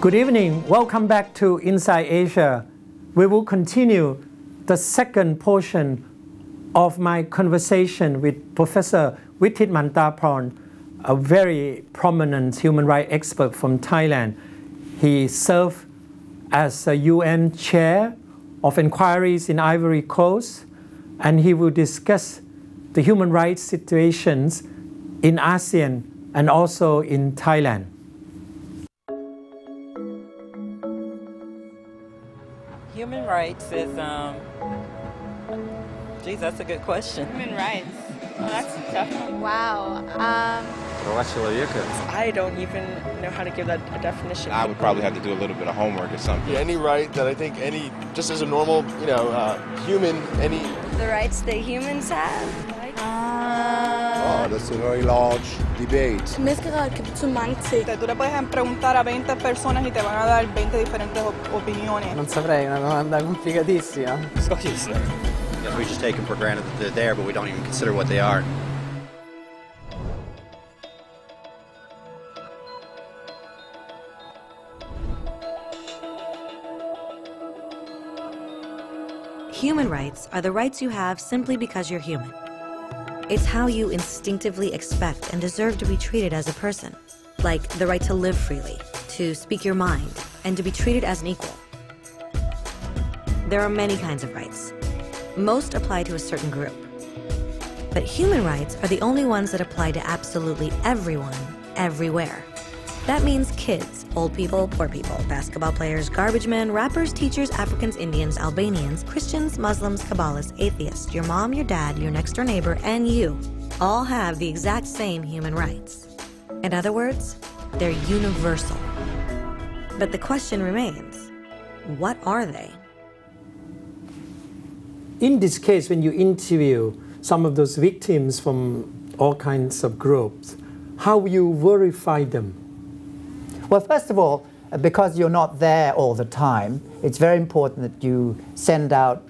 Good evening. Welcome back to Inside Asia. We will continue the second portion of my conversation with Professor Vitit Muntarbhorn, a very prominent human rights expert from Thailand. He served as a UN chair of inquiries in Ivory Coast, and he will discuss the human rights situations in ASEAN and also in Thailand. Human rights is, geez, that's a good question. Human rights. Oh, that's a tough one. Wow. I don't even know how to give that a definition. I would probably have to do a little bit of homework or something. Yeah, any right that I think just as a normal, human, The rights that humans have? Oh, that's a very large debate. Tú le puedes preguntar a 20 personas y te van a dar 20 diferentes opiniones. Non saprei, è una domanda complicatissima. Yes, we just take them for granted that they're there, but we don't even consider what they are. Human rights are the rights you have simply because you're human. It's how you instinctively expect and deserve to be treated as a person, like the right to live freely, to speak your mind, and to be treated as an equal. There are many kinds of rights. Most apply to a certain group. But human rights are the only ones that apply to absolutely everyone, everywhere. That means kids, old people, poor people, basketball players, garbage men, rappers, teachers, Africans, Indians, Albanians, Christians, Muslims, Kabbalists, atheists, your mom, your dad, your next door neighbor, and you all have the exact same human rights. In other words, they're universal. But the question remains, what are they? In this case, when you interview some of those victims from all kinds of groups, how will you verify them? Well, first of all, because you're not there all the time, it's very important that you send out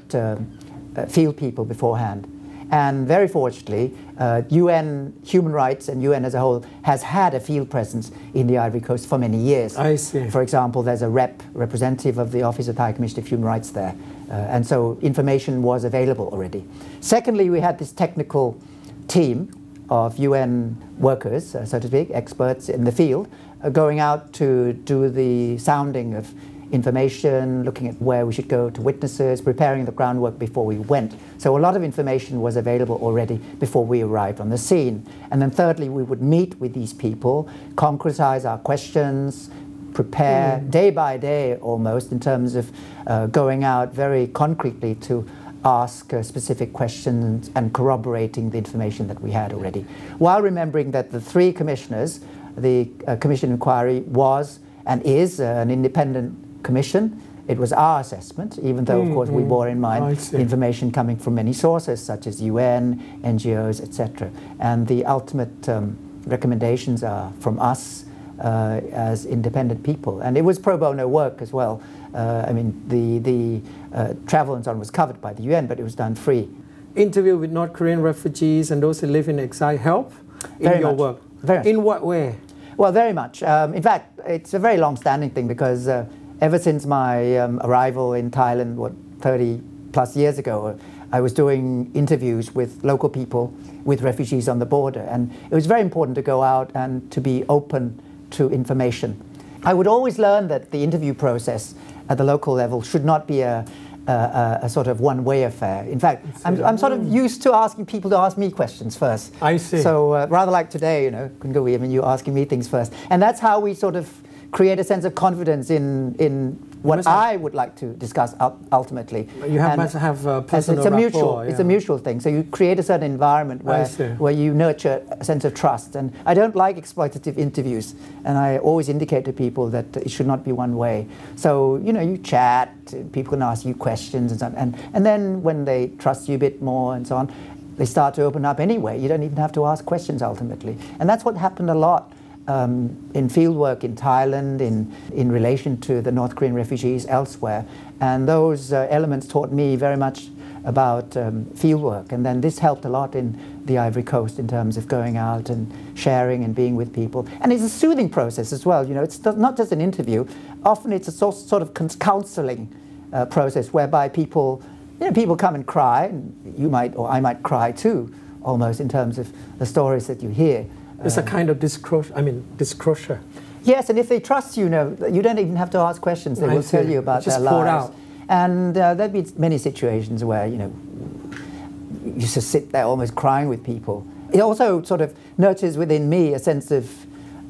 field people beforehand. And very fortunately, UN Human Rights and UN as a whole has had a field presence in the Ivory Coast for many years. I see. For example, there's a representative of the Office of Thai Commissioner of Human Rights there. And so information was available already. Secondly, we had this technical team of UN workers, so to speak, experts in the field, going out to do the sounding of information, looking at where we should go to witnesses, preparing the groundwork before we went. So a lot of information was available already before we arrived on the scene. And then thirdly, we would meet with these people, concretize our questions, prepare day by day almost in terms of going out very concretely to ask specific questions and corroborating the information that we had already. While remembering that the three commissioners, the Commission Inquiry was and is an independent commission. It was our assessment, even though, of course, we bore in mind information coming from many sources, such as UN, NGOs, etc. And the ultimate recommendations are from us as independent people. And it was pro bono work as well. I mean, the travel and so on was covered by the UN, but it was done free. Interview with North Korean refugees and those who live in exile help in your work? Very much. In what way? Well, very much. In fact, it's a very long-standing thing because ever since my arrival in Thailand, 30 plus years ago, I was doing interviews with local people, with refugees on the border, and it was very important to go out and to be open to information. I would always learn that the interview process at the local level should not be a sort of one-way affair. In fact, I'm sort of used to asking people to ask me questions first. I see. So rather like today, you asking me things first. And that's how we sort of create a sense of confidence in what I would like to discuss ultimately. You must have a personal rapport. It's a mutual thing. So you create a certain environment where you nurture a sense of trust. And I don't like exploitative interviews. And I always indicate to people that it should not be one way. So, you chat, people can ask you questions and so on. And then when they trust you a bit more and so on, they start to open up anyway. You don't even have to ask questions ultimately. And that's what happened a lot in fieldwork in Thailand, in relation to the North Korean refugees elsewhere. And those elements taught me very much about field work. And then this helped a lot in the Ivory Coast in terms of going out and sharing and being with people. And it's a soothing process as well. You know, it's not just an interview. Often it's a sort of counseling process whereby people, you know, people come and cry, and you might, or I might cry too, almost, in terms of the stories that you hear. It's a kind of disclosure. Yes, and if they trust you, you don't even have to ask questions. They will tell you about their lives. Out. And there'd be many situations where, you know, you just sit there almost crying with people. It also sort of nurtures within me a sense of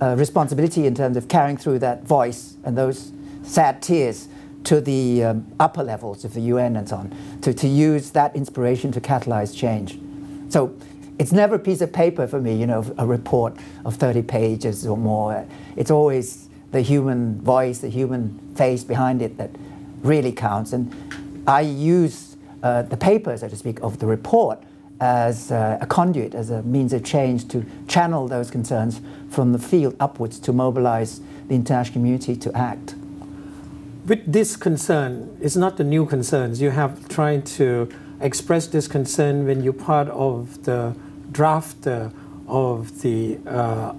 responsibility in terms of carrying through that voice and those sad tears to the upper levels of the UN and so on, to use that inspiration to catalyze change. So it's never a piece of paper for me, you know, a report of 30 pages or more. It's always the human voice, the human face behind it that really counts. And I use the paper, so to speak, of the report as a conduit, as a means of change to channel those concerns from the field upwards to mobilize the international community to act. With this concern, it's not the new concerns. You have tried to express this concern when you're part of the draft of the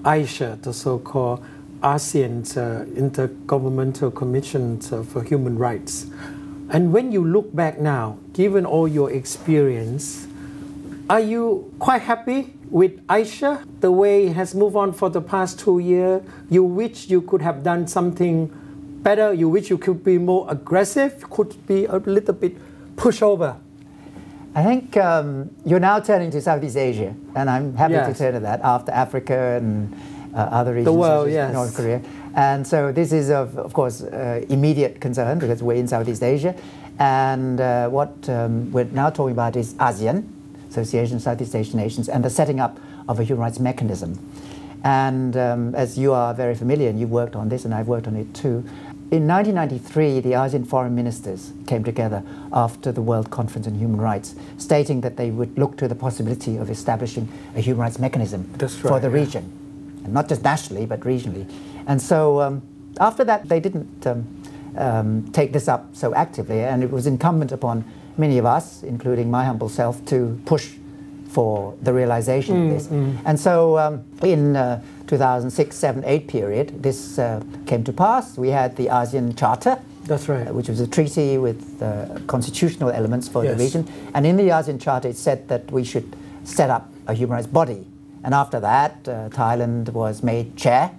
ASEAN, the so-called ASEAN Intergovernmental Commission for Human Rights. And when you look back now, given all your experience, are you quite happy with ASEAN, the way it has moved on for the past 2 years? You wish you could have done something better? You wish you could be more aggressive, could be a little bit pushover? I think you're now turning to Southeast Asia, and I'm happy to turn to that after Africa and other regions, the world, such as North Korea. And so this is of course, immediate concern because we're in Southeast Asia. And what we're now talking about is ASEAN, Association of Southeast Asian Nations, and the setting up of a human rights mechanism. And as you are very familiar, and you've worked on this, and I've worked on it too, in 1993, the ASEAN foreign ministers came together after the World Conference on Human Rights, stating that they would look to the possibility of establishing a human rights mechanism for the region. And not just nationally, but regionally. And so after that, they didn't take this up so actively, and it was incumbent upon many of us, including my humble self, to push for the realization of this. And so in 2006, 7, 8 period, this came to pass. We had the ASEAN Charter, that's right, which was a treaty with constitutional elements for the region. And in the ASEAN Charter, it said that we should set up a human rights body. And after that, Thailand was made chair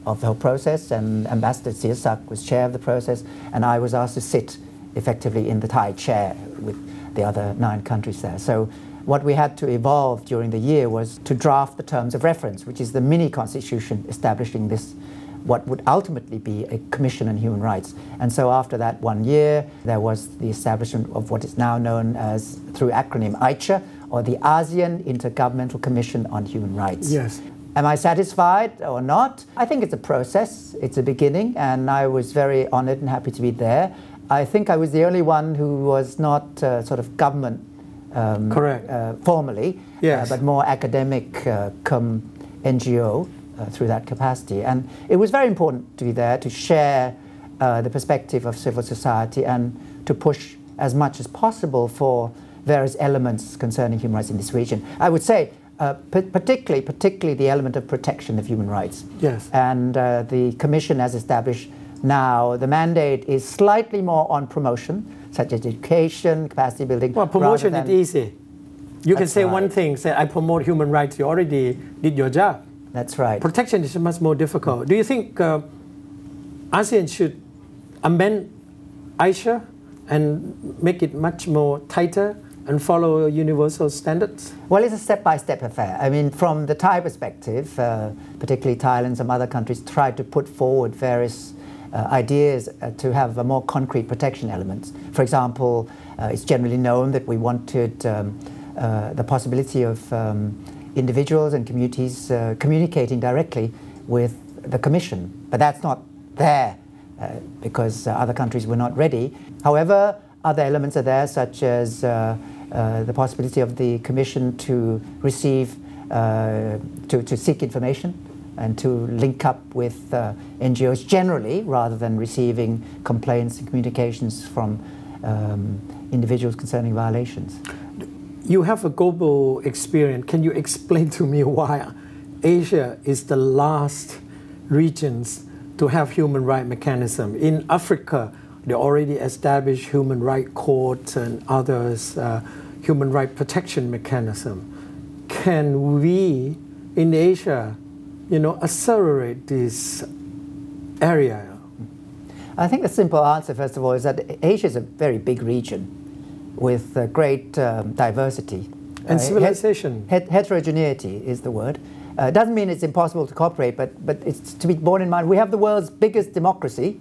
of the whole process, and Ambassador Siasak was chair of the process, and I was asked to sit effectively in the Thai chair with the other 9 countries there. So what we had to evolve during the year was to draft the terms of reference, which is the mini-constitution establishing this, what would ultimately be a Commission on Human Rights. And so after that 1 year, there was the establishment of what is now known as, through acronym, AICHA, or the ASEAN Intergovernmental Commission on Human Rights. Yes. Am I satisfied or not? I think it's a process, it's a beginning, and I was very honored and happy to be there. I think I was the only one who was not sort of government formally, but more academic come NGO through that capacity. And it was very important to be there to share the perspective of civil society and to push as much as possible for various elements concerning human rights in this region. I would say particularly the element of protection of human rights. Yes. And the Commission has established now, the mandate is slightly more on promotion, such as education, capacity building. Well, promotion is easy. You can say one thing, say, I promote human rights, you already did your job. That's right. Protection is much more difficult. Do you think ASEAN should amend AICHA and make it much more tighter and follow universal standards? Well, it's a step-by-step affair. I mean, from the Thai perspective, particularly Thailand and some other countries tried to put forward various ideas to have a more concrete protection elements. For example, it's generally known that we wanted the possibility of individuals and communities communicating directly with the Commission. But that's not there because other countries were not ready. However, other elements are there, such as the possibility of the Commission to receive, to seek information and to link up with NGOs generally, rather than receiving complaints and communications from individuals concerning violations. You have a global experience. Can you explain to me why Asia is the last regions to have human rights mechanism? In Africa, they already established human rights courts and others, human rights protection mechanism. Can we, in Asia, accelerate this area? I think the simple answer, first of all, is that Asia is a very big region with great diversity. And civilization. Heterogeneity is the word. It doesn't mean it's impossible to cooperate, but it's to be borne in mind. We have the world's biggest democracy,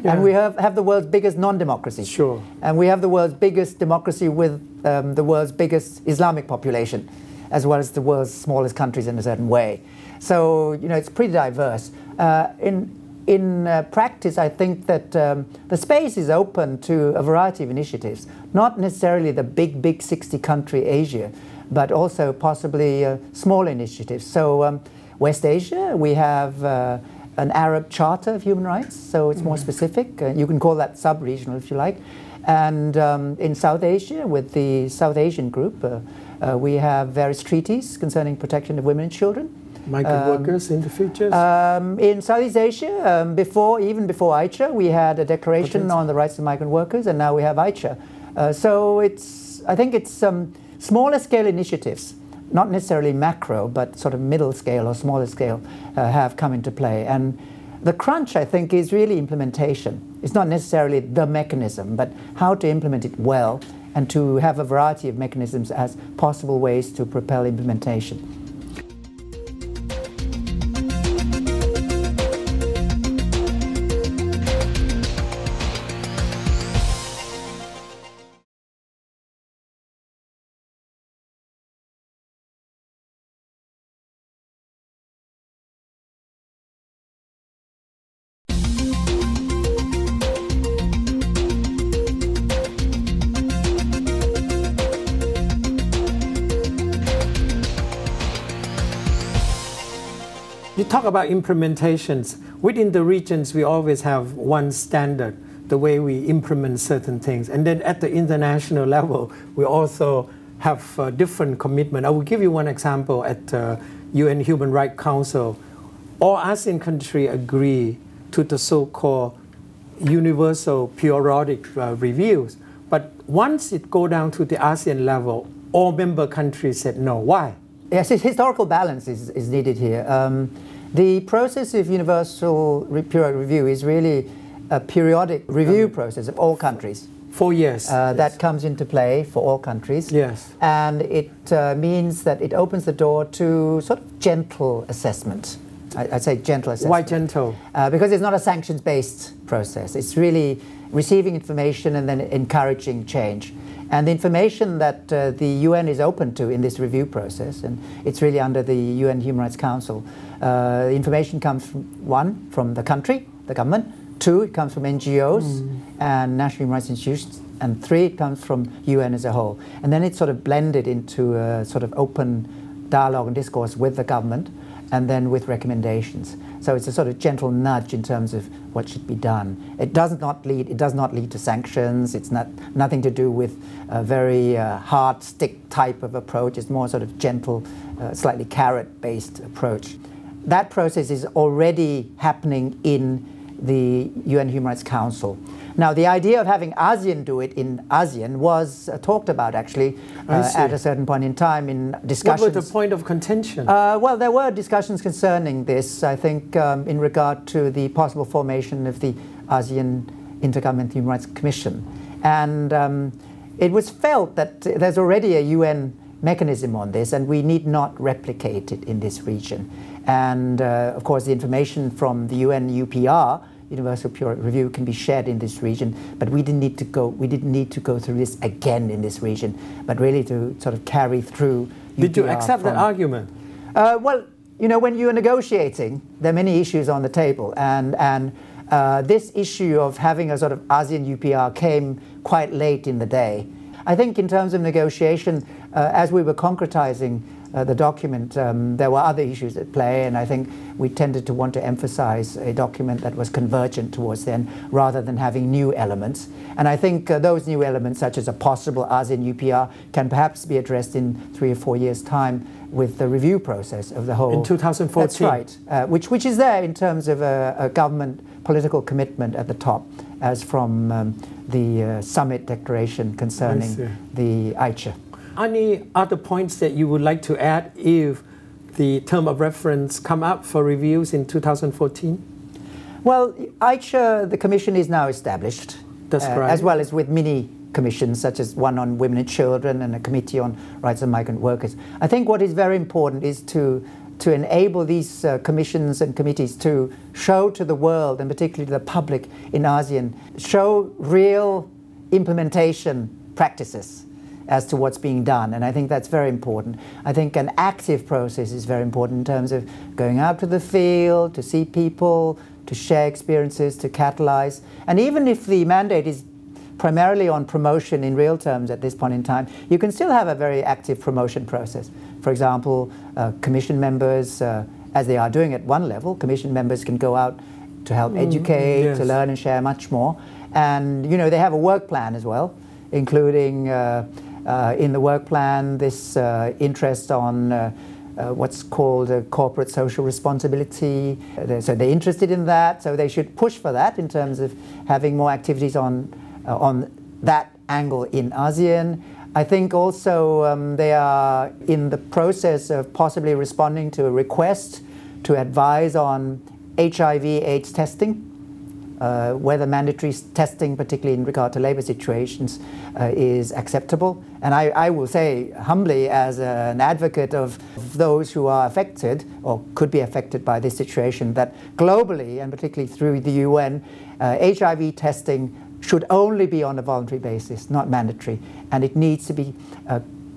and we have the world's biggest non-democracy. Sure. And we have the world's biggest democracy with the world's biggest Islamic population, as well as the world's smallest countries in a certain way. So, it's pretty diverse. In practice, I think that the space is open to a variety of initiatives, not necessarily the big 60-country Asia, but also possibly small initiatives. So West Asia, we have an Arab Charter of Human Rights, so it's more specific. You can call that sub-regional if you like. And in South Asia, with the South Asian group, we have various treaties concerning protection of women and children. Migrant workers in the future? In Southeast Asia, even before AICHA, we had a declaration on the rights of migrant workers, and now we have AICHA. So I think it's smaller scale initiatives, not necessarily macro, but sort of middle scale or smaller scale, have come into play. And the crunch, I think, is really implementation. It's not necessarily the mechanism, but how to implement it well and to have a variety of mechanisms as possible ways to propel implementation. You talk about implementations. Within the regions, we always have one standard, the way we implement certain things. And then at the international level, we also have different commitment. I will give you one example. At UN Human Rights Council, all ASEAN countries agree to the so-called universal periodic reviews. But once it go down to the ASEAN level, all member countries said no. Why? Yes, historical balance is needed here. The process of universal periodic review is really a periodic review process of all countries. 4 years. That comes into play for all countries. Yes. And it means that it opens the door to sort of gentle assessment. I'd say gentle assessment. Why gentle? Because it's not a sanctions-based process. It's really receiving information and then encouraging change. And the information that the UN is open to in this review process, and it's really under the UN Human Rights Council, the information comes from the country, the government. 2, it comes from NGOs and national human rights institutions. And 3, it comes from UN as a whole. And then it's sort of blended into a sort of open dialogue and discourse with the government, and then with recommendations. So it's a sort of gentle nudge in terms of what should be done. It does not lead to sanctions. It's nothing to do with a very hard stick type of approach. It's more sort of gentle, slightly carrot-based approach. That process is already happening in the UN Human Rights Council. Now, the idea of having ASEAN do it in ASEAN was talked about, actually, at a certain point in time in discussions. What was the point of contention? Well, there were discussions concerning this, I think, in regard to the possible formation of the ASEAN Intergovernmental Human Rights Commission. And it was felt that there's already a UN mechanism on this, and we need not replicate it in this region. And, of course, the information from the UN UPR, Universal Periodic Review, can be shared in this region, but we didn't need to go through this again in this region, but really to sort of carry through UPR. Did you accept that argument? Well, you know, when you're negotiating, there are many issues on the table, and this issue of having a sort of ASEAN UPR came quite late in the day. I think in terms of negotiation, as we were concretizing the document, there were other issues at play, and I think we tended to want to emphasize a document that was convergent towards the end rather than having new elements. And I think those new elements, such as a possible ASEAN UPR, can perhaps be addressed in 3 or 4 years' time with the review process of the whole. In 2014. That's right, which is there in terms of a government political commitment at the top, as from the summit declaration concerning the Aicha. Any other points that you would like to add if the term of reference come up for reviews in 2014? Well, Aicha, the commission is now established. That's right. As well as with mini commissions, such as one on women and children and a committee on rights of migrant workers. I think what is very important is to enable these commissions and committees to show to the world, and particularly to the public in ASEAN, show real implementation practices as to what's being done, and I think that's very important. I think an active process is very important in terms of going out to the field, to see people, to share experiences, to catalyze. And even if the mandate is primarily on promotion in real terms at this point in time, you can still have a very active promotion process. For example, commission members, as they are doing at one level, commission members can go out to help educate, to learn and share much more. And you know, they have a work plan as well, including in the work plan this interest on what's called corporate social responsibility. So they're interested in that, so they should push for that in terms of having more activities on that angle in ASEAN. I think also they are in the process of possibly responding to a request to advise on HIV/AIDS testing, whether mandatory testing, particularly in regard to labor situations, is acceptable. And I will say humbly, as an advocate of those who are affected or could be affected by this situation, that globally, and particularly through the UN, HIV testing should only be on a voluntary basis, not mandatory, and it needs to be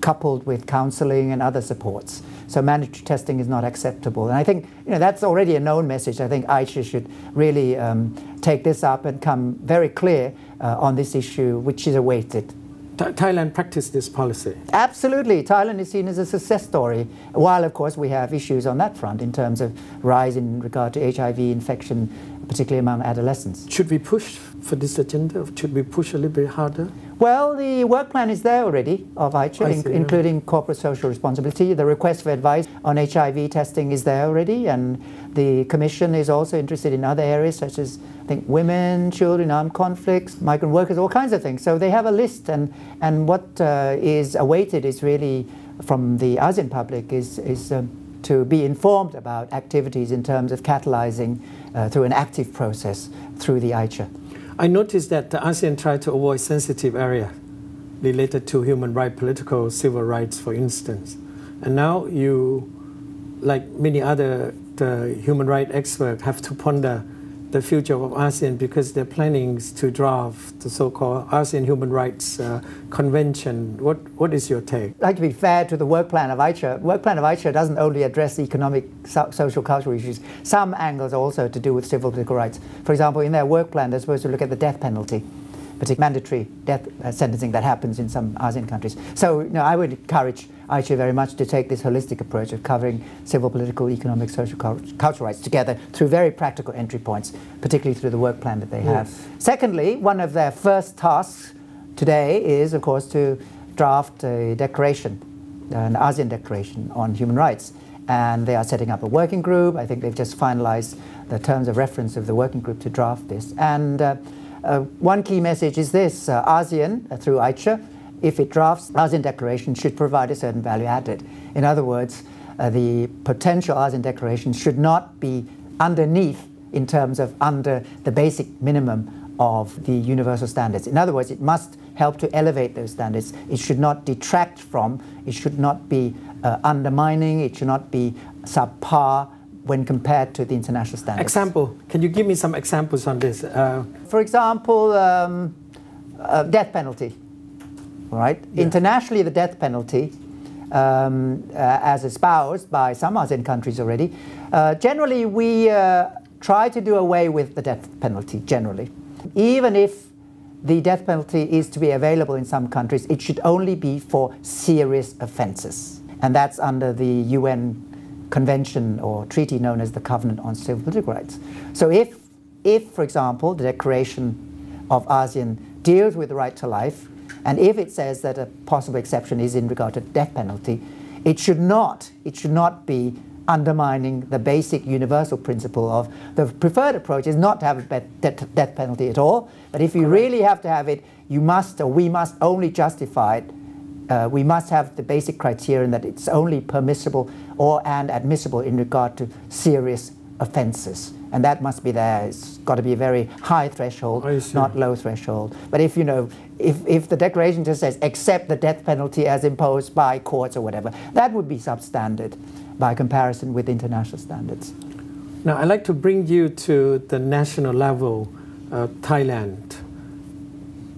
coupled with counseling and other supports. So mandatory testing is not acceptable. And I think that's already a known message. I think Aicha should really take this up and come very clear on this issue, which is awaited. Thailand practiced this policy? Absolutely. Thailand is seen as a success story, while of course we have issues on that front in terms of rise in regard to HIV infection, particularly among adolescents. Should we push for this agenda? Should we push a little bit harder? Well, the work plan is there already of Aicha, including corporate social responsibility. The request for advice on HIV testing is there already, and the Commission is also interested in other areas such as, I think, women, children, armed conflicts, migrant workers, all kinds of things. So they have a list, and what is awaited is really from the ASEAN public is to be informed about activities in terms of catalyzing through an active process through the Aicha. I noticed that the ASEAN tried to avoid sensitive areas related to human rights, political, civil rights, for instance. And now you, like many other human rights experts, have to ponder the future of ASEAN because they're planning to draft the so-called ASEAN Human Rights Convention. What is your take? I'd like to be fair to the work plan of Aicha. The work plan of Aicha doesn't only address economic, social, cultural issues. Some angles are also to do with civil political rights. For example, in their work plan, they're supposed to look at the death penalty, particularly mandatory death sentencing that happens in some ASEAN countries. So I would encourage Aicha very much to take this holistic approach of covering civil, political, economic, social, cultural rights together through very practical entry points, particularly through the work plan that they have. Secondly, one of their first tasks today is, of course, to draft a declaration, an ASEAN declaration on human rights. And they are setting up a working group. I think they've just finalized the terms of reference of the working group to draft this. And one key message is this: ASEAN, through Aicha, if it drafts ASEAN declaration, should provide a certain value added. In other words, the potential ASEAN declaration should not be underneath in terms of under the basic minimum of the universal standards. In other words, it must help to elevate those standards. It should not detract from, it should not be undermining, it should not be subpar when compared to the international standards. Example, can you give me some examples on this? For example, death penalty. Right? Yeah. Internationally, the death penalty, as espoused by some ASEAN countries already, generally we try to do away with the death penalty, generally. Even if the death penalty is to be available in some countries, it should only be for serious offenses. And that's under the UN convention or treaty known as the Covenant on Civil and Political Rights. So if, for example, the Declaration of ASEAN deals with the right to life, and if it says that a possible exception is in regard to death penalty, it should not be undermining the basic universal principle of the preferred approach is not to have a death penalty at all, but if you really have to have it, you must, or we must only justify it. We must have the basic criterion that it's only permissible and admissible in regard to serious offences. And that must be there. It's got to be a very high threshold, not low threshold. But if, you know, if the declaration just says accept the death penalty as imposed by courts or whatever, that would be substandard by comparison with international standards. Now, I'd like to bring you to the national level, Thailand.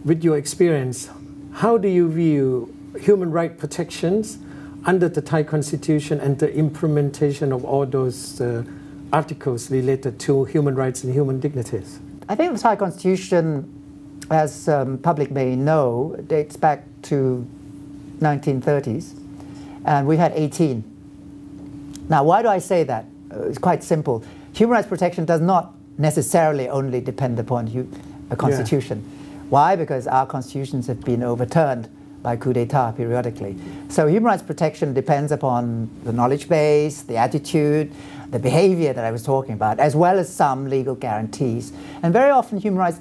With your experience, how do you view human rights protections under the Thai Constitution and the implementation of all those articles related to human rights and human dignities? I think the Thai Constitution, as public may know, dates back to 1930s, and we've had 18. Now, why do I say that? It's quite simple. Human rights protection does not necessarily only depend upon a constitution. Yeah. Why? Because our constitutions have been overturned by coup d'etat periodically. So human rights protection depends upon the knowledge base, the attitude, the behavior that I was talking about, as well as some legal guarantees. And very often human rights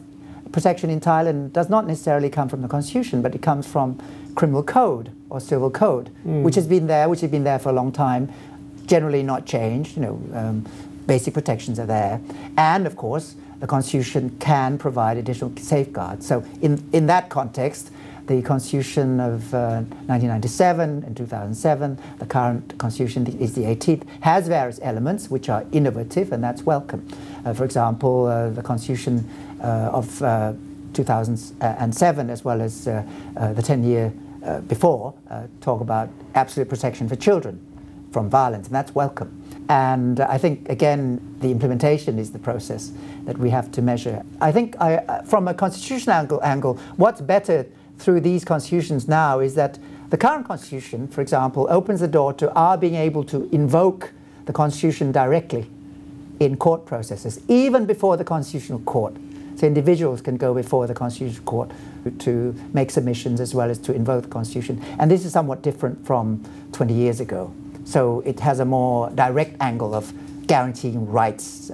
protection in Thailand does not necessarily come from the constitution, but it comes from criminal code or civil code, which has been there for a long time, generally not changed. You know, basic protections are there. And of course, the constitution can provide additional safeguards. So in that context, the Constitution of 1997 and 2007, the current Constitution is the 18th, has various elements which are innovative, and that's welcome. For example, the Constitution of 2007, as well as the 10-year before, talk about absolute protection for children from violence, and that's welcome. And I think, again, the implementation is the process that we have to measure. I think from a constitutional angle, what's better through these constitutions now is that the current constitution, for example, opens the door to our being able to invoke the constitution directly in court processes, even before the constitutional court. So individuals can go before the constitutional court to make submissions as well as to invoke the constitution. And this is somewhat different from 20 years ago. So it has a more direct angle of guaranteeing rights.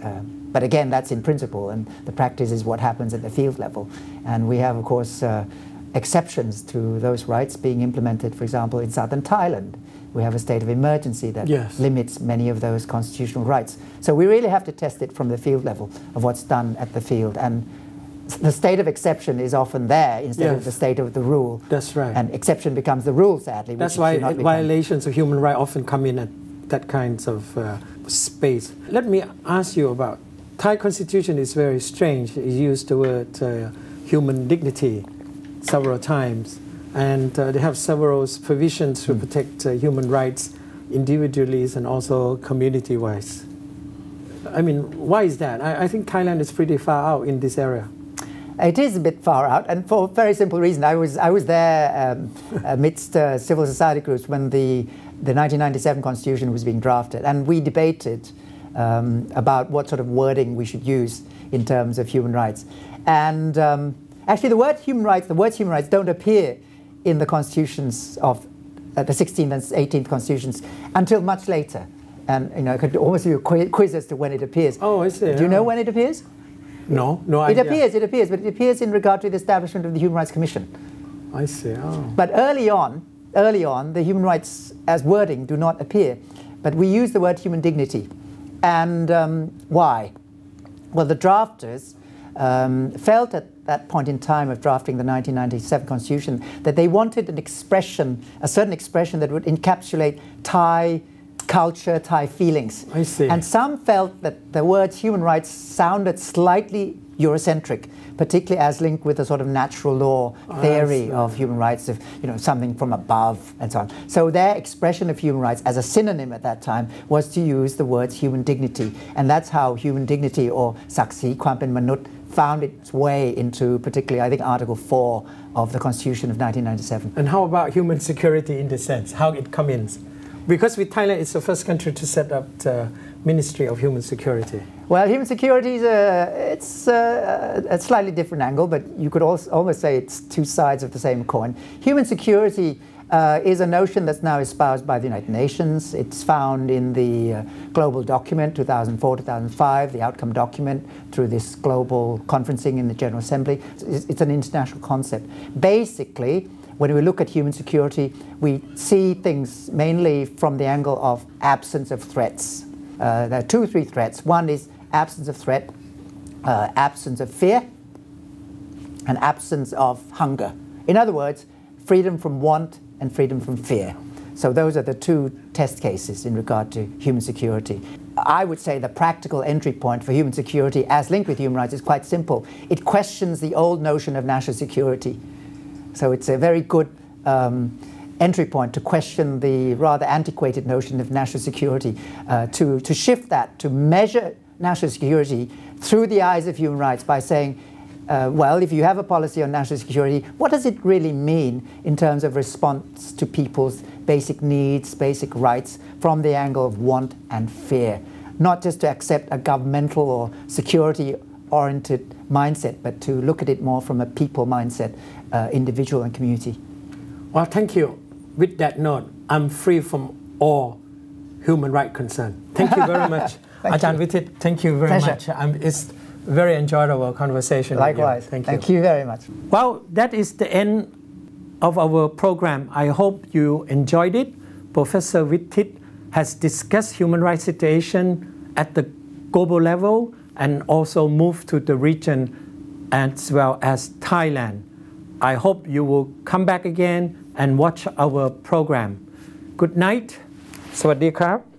But again, that's in principle, and the practice is what happens at the field level. And we have, of course, exceptions to those rights being implemented, for example, in southern Thailand. We have a state of emergency that limits many of those constitutional rights. So we really have to test it from the field level of what's done at the field. And the state of exception is often there instead of the state of the rule. That's right. And exception becomes the rule, sadly. That's why violations of human rights often come in at that kinds of space. Let me ask you about Thai Constitution is very strange. It used the word human dignity several times, and they have several provisions to protect human rights individually and also community-wise. I mean, why is that? I think Thailand is pretty far out in this area. It is a bit far out, and for a very simple reason. I was there amidst civil society groups when the 1997 Constitution was being drafted, and we debated about what sort of wording we should use in terms of human rights. And actually, the words human rights don't appear in the constitutions of the 16th and 18th constitutions until much later. And I could almost do a quiz as to when it appears. Oh, I see. Do you know when it appears? No idea. It appears, but it appears in regard to the establishment of the Human Rights Commission. I see. Oh. But early on, the human rights as wording do not appear. But we use the word human dignity. And why? Well, the drafters felt at that point in time of drafting the 1997 Constitution that they wanted an expression, a certain expression that would encapsulate Thai culture, Thai feelings. I see. And some felt that the words human rights sounded slightly Eurocentric, particularly as linked with a sort of natural law theory of human rights, of something from above and so on. So their expression of human rights as a synonym at that time was to use the words human dignity, and that's how human dignity or saksi, kwam pen manut, found its way into particularly, I think, Article 4 of the Constitution of 1997. And how about human security in this sense? How it comes in? Because with Thailand, it's the first country to set up the Ministry of Human Security. Well, human security is a slightly different angle, but you could also almost say it's two sides of the same coin. Human security is a notion that's now espoused by the United Nations. It's found in the global document 2004-2005, the outcome document, through this global conferencing in the General Assembly. It's an international concept. Basically, when we look at human security, we see things mainly from the angle of absence of threats. There are 2 or 3 threats. One is absence of threat, absence of fear, and absence of hunger. In other words, freedom from want and freedom from fear. So those are the 2 test cases in regard to human security. I would say the practical entry point for human security as linked with human rights is quite simple. It questions the old notion of national security. So it's a very good entry point to question the rather antiquated notion of national security, to shift that, to measure national security through the eyes of human rights by saying, well, if you have a policy on national security, what does it really mean in terms of response to people's basic needs, basic rights, from the angle of want and fear? Not just to accept a governmental or security-oriented mindset, but to look at it more from a people mindset, individual and community. Well, thank you. With that note, I'm free from all human rights concern. Thank you very much. Ajahn Vitit, thank you very much. It's very enjoyable conversation. Likewise. With you. Thank you very much. Well, that is the end of our program. I hope you enjoyed it. Professor Vitit has discussed human rights situation at the global level and also moved to the region as well as Thailand. I hope you will come back again and watch our program. Good night. สวัสดีครับ